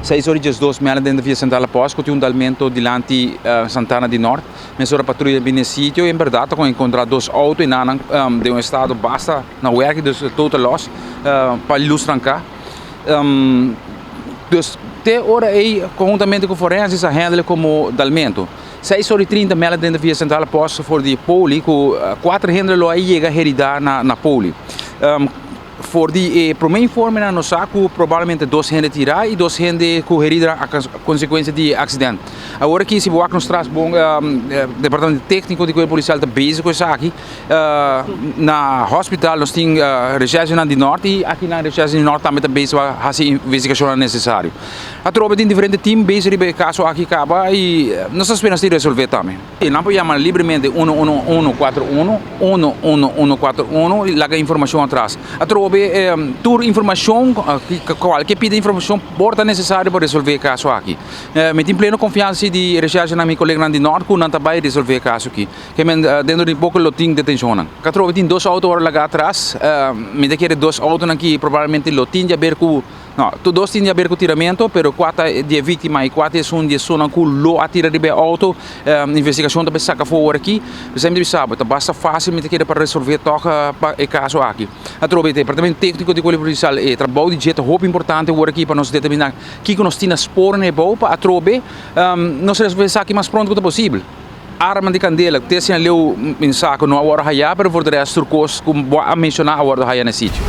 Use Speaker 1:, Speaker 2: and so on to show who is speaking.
Speaker 1: 6 horas e 2 minutos dentro da via central após que um dalmento diante Santana de Norte, mas a patrulha bem nesse sítio e em verdade com encontrar dois autos e de um estado basta na werk dus total los para ilustrar cá. Dus até hora aí conjuntamente com forenses a handle como dalmento. 6 horas e 30 minutos dentro da via central após for de poli com 4 handle lo aí chega a heridar na poli. Voor die pro meu informe no saco provavelmente 2 gente tirar e 2 gente correr a consequência de acidente. Agora aqui se boa nos traz bom departamento técnico de coisa policial está bezig com isso aqui na hospital nós tem recherche na de norte e aqui na recherche de norte também está bezig a fazer investigação necessário. A tropa tem diferente time bezig de caso aqui acaba e nós esperamos de resolver também. E não pode chamar livremente 11141 11141 e larga informação atrás. A tropa tur informação qualquer pedido de informação porta necessário para resolver caso aqui. Me tem plena confiança de recherche na minha colega de norte que não está vai resolver caso aqui. Que dentro de pouco loting detenção. A tropa tem 2 autos lá atrás, me tem que 2 autos aqui provavelmente loting de ver com no, todos têm a ver com o tiramento, mas 4 de vítima e 4 são de zona que lo atira de auto, investigação também saca fora aqui, sempre sabe, basta fácil para resolver toca o caso aqui. A tropa do departamento técnico de coisa policial é trabalho de jeito muito importante agora aqui para nós determinar que nós temos spor na boa a tropa, nós resolver aqui mais pronto quanto possível. Arma de candela, que tem ali o saco não hora raia, mas por resto turcos como a mencionar a hora raia no sítio.